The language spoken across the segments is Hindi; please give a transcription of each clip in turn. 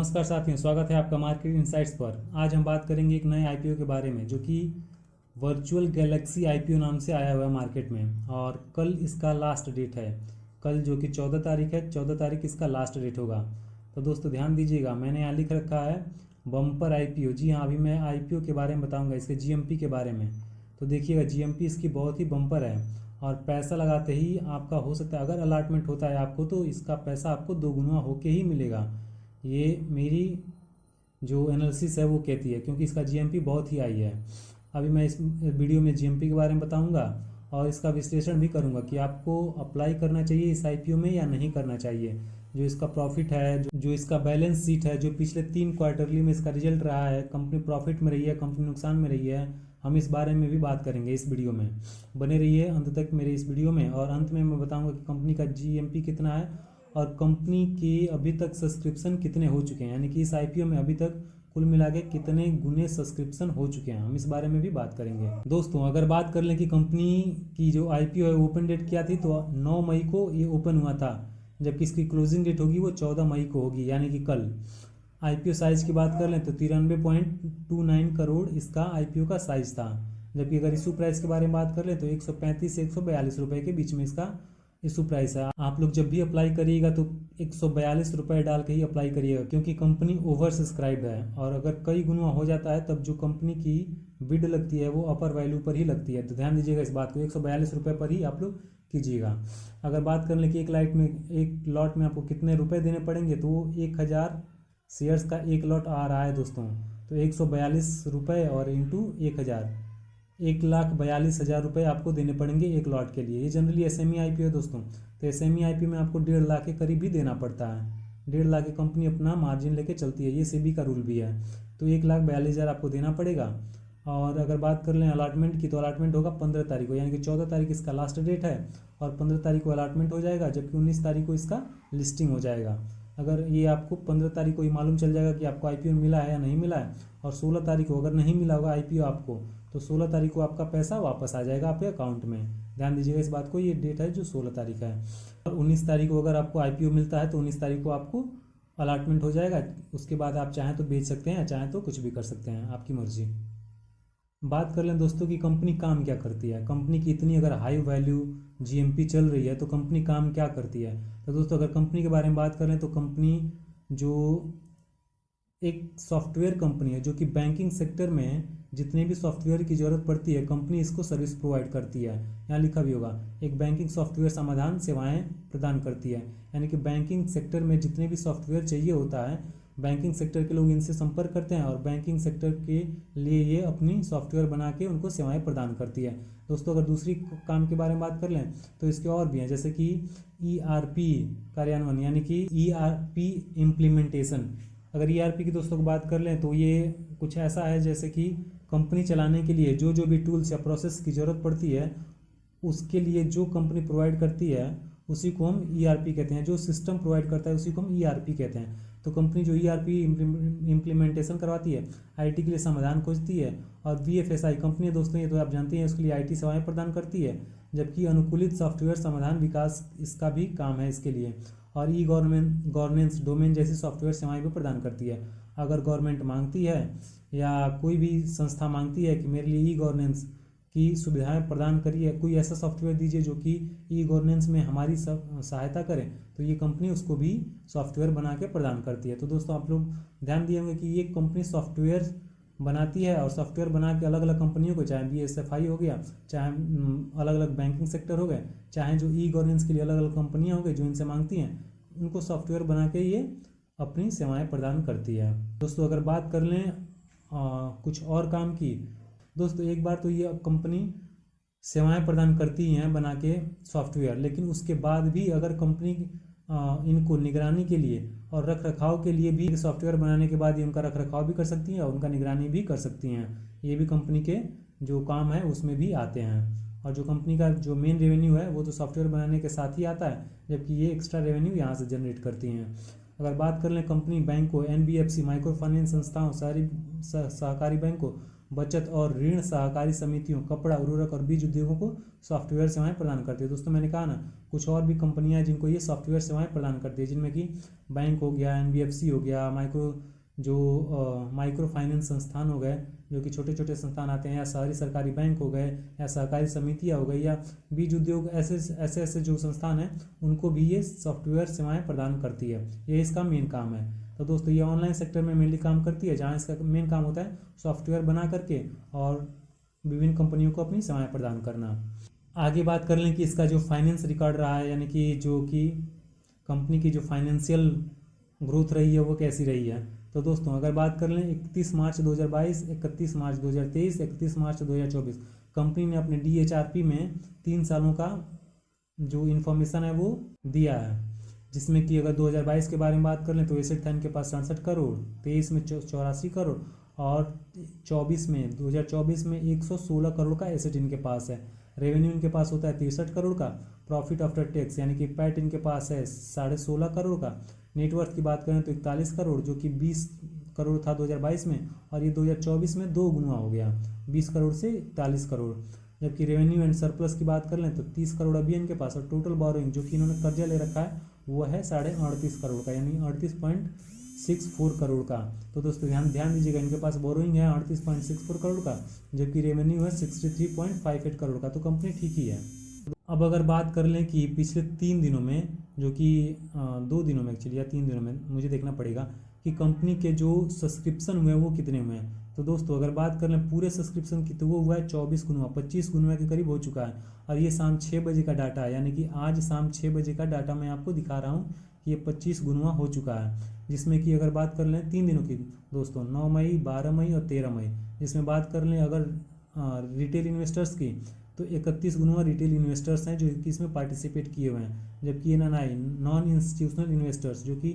नमस्कार साथियों, स्वागत है आपका मार्केट इनसाइट्स पर। आज हम बात करेंगे एक नए आईपीओ के बारे में जो कि वर्चुअल गैलेक्सी आईपीओ नाम से आया हुआ है मार्केट में, और कल इसका लास्ट डेट है। कल जो कि 14 तारीख है, 14 तारीख इसका लास्ट डेट होगा। तो दोस्तों ध्यान दीजिएगा, मैंने यहाँ लिख रखा है बम्पर आईपीओ। जी हाँ, अभी मैं आईपीओ के बारे में बताऊँगा, इसके जीएमपी के बारे में। तो देखिएगा, जीएमपी इसकी बहुत ही बम्पर है और पैसा लगाते ही आपका हो सकता है, अगर अलाटमेंट होता है आपको, तो इसका पैसा आपको दोगुना होके ही मिलेगा। ये मेरी जो एनालिसिस है वो कहती है, क्योंकि इसका जीएमपी बहुत ही हाई है। अभी मैं इस वीडियो में जीएमपी के बारे में बताऊंगा और इसका विश्लेषण भी करूंगा कि आपको अप्लाई करना चाहिए इस आईपीओ में या नहीं करना चाहिए। जो इसका प्रॉफिट है, जो इसका बैलेंस शीट है, जो पिछले 3 क्वार्टरली में इसका रिजल्ट रहा है, कंपनी प्रॉफिट में रही है, कंपनी नुकसान में रही है, हम इस बारे में भी बात करेंगे इस वीडियो में। बने रहिए अंत तक मेरे इस वीडियो में, और अंत में मैं बताऊंगा कि कंपनी का जीएमपी कितना है और कंपनी के अभी तक सब्सक्रिप्शन कितने हो चुके हैं, यानी कि इस आईपीओ में अभी तक कुल मिला के कितने गुने सब्सक्रिप्शन हो चुके हैं, हम इस बारे में भी बात करेंगे। दोस्तों अगर बात कर लें कि कंपनी की जो आईपीओ है ओपन डेट क्या थी, तो 9 मई को ये ओपन हुआ था, जबकि इसकी क्लोजिंग डेट होगी वो 14 मई को होगी, यानी कि कल। आईपीओ साइज़ की बात कर लें तो 93.29 करोड़ इसका आईपीओ का साइज़ था। जबकि अगर इशू प्राइस के बारे में बात कर लें तो 135 से 142 रुपये के बीच में इसका इशू प्राइस है। आप लोग जब भी अप्लाई करिएगा तो 142 रुपये डाल के ही अप्लाई करिएगा, क्योंकि कंपनी ओवर सब्सक्राइब्ड है, और अगर कई गुना हो जाता है तब जो कंपनी की बिड लगती है वो अपर वैल्यू पर ही लगती है। तो ध्यान दीजिएगा इस बात को, 142 रुपये पर ही आप लोग कीजिएगा। अगर बात कर लें कि एक लॉट में आपको कितने रुपए देने पड़ेंगे, तो 1000 शेयर्स का एक लॉट आ रहा है दोस्तों। तो 142 रुपये और इंटू 1000, 1,42,000 रुपये आपको देने पड़ेंगे एक लॉट के लिए। ये जनरली एसएमई आईपीओ है दोस्तों। तो एसएमई आईपीओ में आपको 1.5 लाख के करीब भी देना पड़ता है। 1.5 लाख की कंपनी अपना मार्जिन लेके चलती है, ये सेबी का रूल भी है। तो 1,42,000 आपको देना पड़ेगा। और अगर बात कर लें अलाटमेंट की, तो अलाटमेंट होगा 15 तारीख को, यानी कि 14 तारीख इसका लास्ट डेट है और 15 तारीख को अलाटमेंट हो जाएगा, जबकि 19 तारीख को इसका लिस्टिंग हो जाएगा। अगर ये आपको 15 तारीख को ही मालूम चल जाएगा कि आपको आईपीओ मिला है या नहीं मिला है, और 16 तारीख को अगर नहीं मिला होगा आईपीओ आपको, तो 16 तारीख को आपका पैसा वापस आ जाएगा आपके अकाउंट में। ध्यान दीजिएगा इस बात को, ये डेट है जो 16 तारीख है। और 19 तारीख को अगर आपको आईपीओ मिलता है तो 19 तारीख को आपको अलाटमेंट हो जाएगा। उसके बाद आप चाहें तो बेच सकते हैं, चाहें तो कुछ भी कर सकते हैं, आपकी मर्जी। बात कर लें दोस्तों कि कंपनी काम क्या करती है। कंपनी की इतनी अगर हाई वैल्यू जीएमपी चल रही है तो कंपनी काम क्या करती है। तो दोस्तों अगर कंपनी के बारे में बात करें तो कंपनी जो एक सॉफ्टवेयर कंपनी है, जो कि बैंकिंग सेक्टर में जितने भी सॉफ्टवेयर की ज़रूरत पड़ती है कंपनी इसको सर्विस प्रोवाइड करती है। यहाँ लिखा भी होगा, एक बैंकिंग सॉफ्टवेयर समाधान सेवाएं प्रदान करती है, यानी कि बैंकिंग सेक्टर में जितने भी सॉफ्टवेयर चाहिए होता है, बैंकिंग सेक्टर के लोग इनसे संपर्क करते हैं और बैंकिंग सेक्टर के लिए ये अपनी सॉफ्टवेयर बना के उनको सेवाएं प्रदान करती है। दोस्तों अगर दूसरी काम के बारे में बात कर लें तो इसके और भी हैं, जैसे कि ईआरपी कार्यान्वयन, यानी कि ईआरपी इम्प्लीमेंटेशन। अगर ईआरपी की दोस्तों को बात कर लें तो ये कुछ ऐसा है जैसे कि कंपनी चलाने के लिए जो जो भी टूल्स या प्रोसेस की ज़रूरत पड़ती है, उसके लिए जो कंपनी प्रोवाइड करती है उसी को हम ईआरपी कहते हैं। जो सिस्टम प्रोवाइड करता है उसी को हम ईआरपी कहते हैं। तो कंपनी जो ईआरपी इम्प्लीमेंटेशन करवाती है, आईटी के लिए समाधान खोजती है, और वीएफएसआई कंपनी है दोस्तों, ये तो आप जानते हैं, उसके लिए आईटी सेवाएं प्रदान करती है, जबकि अनुकूलित सॉफ्टवेयर समाधान विकास इसका भी काम है इसके लिए। और ई गवर्नेंस डोमेन जैसी सॉफ्टवेयर सेवाएं भी प्रदान करती है। अगर गवर्नमेंट मांगती है या कोई भी संस्था मांगती है कि मेरे लिए ई गवर्नेंस की सुविधाएं प्रदान करिए, कोई ऐसा सॉफ्टवेयर दीजिए जो कि ई गवर्नेंस में हमारी सहायता करे, तो ये कंपनी उसको भी सॉफ्टवेयर बना के प्रदान करती है। तो दोस्तों आप लोग ध्यान दिए होंगे कि ये कंपनी सॉफ्टवेयर बनाती है, और सॉफ्टवेयर बना के अलग अलग कंपनियों को, चाहे बीएसएफआई हो गया, चाहे अलग अलग बैंकिंग सेक्टर हो गए, चाहे जो ई गवर्नेंस के लिए अलग अलग कंपनियाँ हो गई जो इनसे मांगती हैं, उनको सॉफ्टवेयर बना के ये अपनी सेवाएं प्रदान करती है। दोस्तों अगर बात कर लें कुछ और काम की, दोस्तों एक बार तो ये कंपनी सेवाएं प्रदान करती हैं बना के सॉफ्टवेयर, लेकिन उसके बाद भी अगर कंपनी इनको निगरानी के लिए और रख रखाव के लिए भी, सॉफ्टवेयर बनाने के बाद ही उनका रख रखाव भी कर सकती हैं और उनका निगरानी भी कर सकती हैं। ये भी कंपनी के जो काम है उसमें भी आते हैं। और जो कंपनी का जो मेन रेवेन्यू है वो तो सॉफ्टवेयर बनाने के साथ ही आता है, जबकि ये एक्स्ट्रा रेवेन्यू यहाँ से जनरेट करती हैं। अगर बात कर लें कंपनी बैंक को, एनबीएफसी माइक्रो फाइनेंस संस्थाओं, शहरी सहकारी बैंक को, बचत और ऋण सहकारी समितियों, कपड़ा, उर्वरक और बीज उद्योगों को सॉफ्टवेयर सेवाएं प्रदान करती है। दोस्तों मैंने कहा ना, कुछ और भी कंपनियां हैं जिनको ये सॉफ्टवेयर सेवाएं प्रदान करती है, जिनमें कि बैंक हो गया, NBFC हो गया, माइक्रो फाइनेंस संस्थान हो गए, जो कि छोटे छोटे संस्थान आते हैं, या शहरी सरकारी बैंक हो गए, या सहकारी समितियाँ हो गई, या बीज उद्योग, ऐसे जो संस्थान हैं उनको भी ये सॉफ्टवेयर सेवाएं प्रदान करती है। ये इसका मेन काम है। तो दोस्तों ये ऑनलाइन सेक्टर में मेनली काम करती है, जहाँ इसका मेन काम होता है सॉफ्टवेयर बना करके और विभिन्न कंपनियों को अपनी सेवाएं प्रदान करना। आगे बात कर लें कि इसका जो फाइनेंस रिकॉर्ड रहा है, यानी कि जो कि कंपनी की जो फाइनेंशियल ग्रोथ रही है वो कैसी रही है। तो दोस्तों अगर बात कर लें 31 मार्च 2022, 31 मार्च 2023, 31 मार्च 2024, कंपनी ने अपने DHRP में 3 सालों का जो इन्फॉर्मेशन है वो दिया है, जिसमें कि अगर 2022 के बारे में बात कर लें तो एसेट था इनके पास 67 करोड़, 23 में 84 करोड़ और 2024 में 116 करोड़ का एसेट इनके पास है। रेवेन्यू इनके पास होता है 63 करोड़ का। प्रॉफिट आफ्टर टैक्स यानी कि पैट इनके पास है 16.5 करोड़ का। नेटवर्थ की बात करें तो 41 करोड़, जो कि 20 करोड़ था 2022 में, और ये 2024 में 2 गुना हो गया, 20 करोड़ से 41 करोड़। जबकि रेवेन्यू एंड सरप्लस की बात कर लें तो 30 करोड़ अभी इनके पास, और टोटल बोरोइंग जो कि इन्होंने कर्जा ले रखा है वो है 38.5 करोड़ का, यानी 38.64 करोड़ का। तो दोस्तों ध्यान दीजिएगा, इनके पास बोरोइंग है 38.64 करोड़ का, जबकि रेवेन्यू है 63.58 करोड़ का। तो कंपनी ठीक ही है। अब अगर बात कर लें कि पिछले 3 दिनों में, जो कि 2 दिनों में एक्चुअली, या 3 दिनों में, मुझे देखना पड़ेगा कि कंपनी के जो सब्सक्रिप्शन हुए वो कितने हुए हैं। तो दोस्तों अगर बात कर लें पूरे सब्सक्रिप्शन की तो वो हुआ है 24 गुना, 25 गुना के करीब हो चुका है। और ये शाम 6 बजे का डाटा है, यानी कि आज शाम 6 बजे का डाटा मैं आपको दिखा रहा हूँ कि ये 25 गुना हो चुका है। जिसमें कि अगर बात कर लें 3 दिनों की दोस्तों, 9 मई, 12 मई और 13 मई, जिसमें बात कर लें अगर रिटेल इन्वेस्टर्स की तो 31 गुना रिटेल इन्वेस्टर्स हैं जो कि इसमें पार्टिसिपेट किए हुए हैं। जबकि NNI, नॉन इंस्टीट्यूशनल इन्वेस्टर्स, जो कि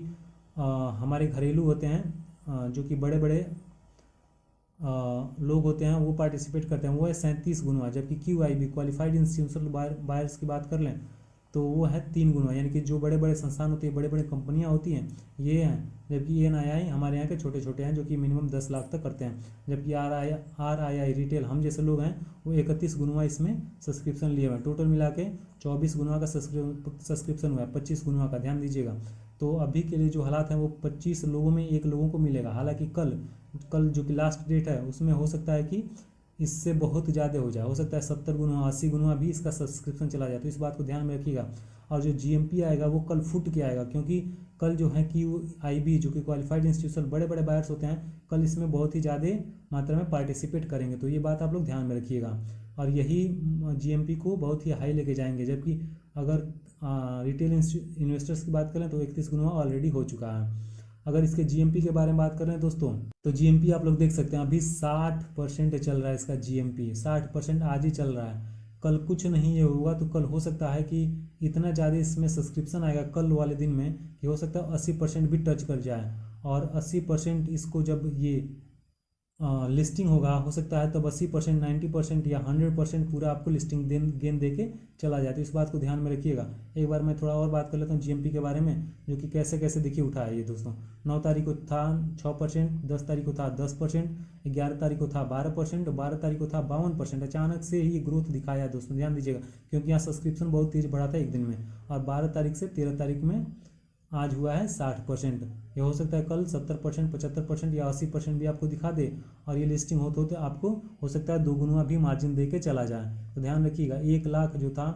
हमारे घरेलू होते हैं, जो कि बड़े बड़े लोग होते हैं, वो पार्टिसिपेट करते हैं, वो है 37 गुना। जबकि QIB, क्वालिफाइड इंस्टीट्यूशनल बायर्स की बात कर लें तो वो है 3 गुना, यानी कि जो बड़े बड़े संस्थान होते हैं, बड़े बड़े कंपनियां होती हैं, ये हैं। जबकि NII हमारे यहाँ के छोटे छोटे हैं, जो कि मिनिमम 10 लाख तक करते हैं। जबकि RII रिटेल, हम जैसे लोग हैं, वो 31 गुना इसमें सब्सक्रिप्शन लिए हुए हैं। टोटल मिला के 24 गुना का सब्सक्रिप्शन हुआ है, 25 गुना का, ध्यान दीजिएगा। तो अभी के लिए जो हालात हैं वो 25 लोगों में 1 लोगों को मिलेगा। हालांकि कल जो कि लास्ट डेट है उसमें हो सकता है कि इससे बहुत ज़्यादा हो जाए, हो सकता है 70 गुना, 80 गुना भी इसका सब्सक्रिप्शन चला जाए। तो इस बात को ध्यान में रखिएगा। और जो GMP आएगा वो कल फुट के आएगा, क्योंकि कल जो है QIB, जो कि क्वालिफाइड इंस्टीट्यूशनल बड़े बड़े बायर्स होते हैं, कल इसमें बहुत ही ज़्यादा मात्रा में पार्टिसिपेट करेंगे। तो ये बात आप लोग ध्यान में रखिएगा, और यही GMP को बहुत ही हाई लेके जाएंगे। जबकि अगर रिटेल इन्वेस्टर्स की बात करें तो 31 गुना ऑलरेडी हो चुका है। अगर इसके GMP के बारे में बात करें दोस्तों, तो GMP आप लोग देख सकते हैं अभी 60% चल रहा है इसका GMP, 60% आज ही चल रहा है। कल कुछ नहीं ये होगा तो कल हो सकता है कि इतना ज़्यादा इसमें सब्सक्रिप्शन आएगा कल वाले दिन में कि हो सकता है 80% भी टच कर जाए। और 80% इसको जब ये लिस्टिंग होगा, हो सकता है तब 80%, 90% या 100% पूरा आपको लिस्टिंग गेंद दे के चला जाए। तो इस बात को ध्यान में रखिएगा। एक बार मैं थोड़ा और बात कर लेता हूँ GMP के बारे में, जो कि कैसे कैसे देखिए उठा है ये दोस्तों। 9 तारीख को था 6%, 10 तारीख को था 10%, 11 तारीख को था 12%, 12 तारीख को था 52%। अचानक से ही ग्रोथ दिखाया है दोस्तों, ध्यान दीजिएगा, क्योंकि यहाँ सब्सक्रिप्शन बहुत तेज बढ़ा था एक दिन में। और 12 तारीख से 13 तारीख में आज हुआ है 60%। ये हो सकता है कल 70%, 75% या 80% भी आपको दिखा दे, और ये लिस्टिंग होते होते आपको हो सकता है 2 गुना भी मार्जिन दे के चला जाए। तो ध्यान रखिएगा, 1 लाख जो था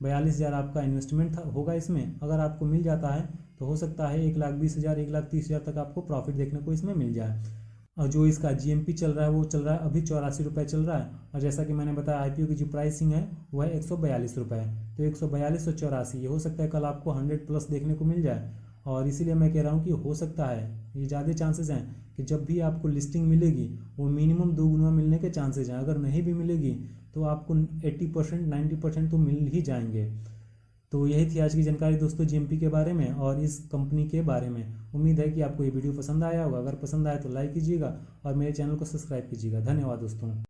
42,000 आपका इन्वेस्टमेंट होगा इसमें, अगर आपको मिल जाता है तो हो सकता है 1,20,000, 1,30,000 तक आपको प्रॉफिट देखने को इसमें मिल जाए। और जो इसका GMP चल रहा है वो चल रहा है अभी 84 रुपये चल रहा है। और जैसा कि मैंने बताया IPO की जो प्राइसिंग है वो है 142 रुपये। तो 142 और 84, ये हो सकता है कल आपको 100+ देखने को मिल जाए। और इसीलिए मैं कह रहा हूँ कि हो सकता है, ये ज़्यादा चांसेस हैं कि जब भी आपको लिस्टिंग मिलेगी वो मिनिमम 2 गुना मिलने के चांसेस हैं। अगर नहीं भी मिलेगी तो आपको 80%, 90% तो मिल ही जाएंगे। तो यही थी आज की जानकारी दोस्तों GMP के बारे में और इस कंपनी के बारे में। उम्मीद है कि आपको ये वीडियो पसंद आया होगा। अगर पसंद आया तो लाइक कीजिएगा और मेरे चैनल को सब्सक्राइब कीजिएगा। धन्यवाद दोस्तों।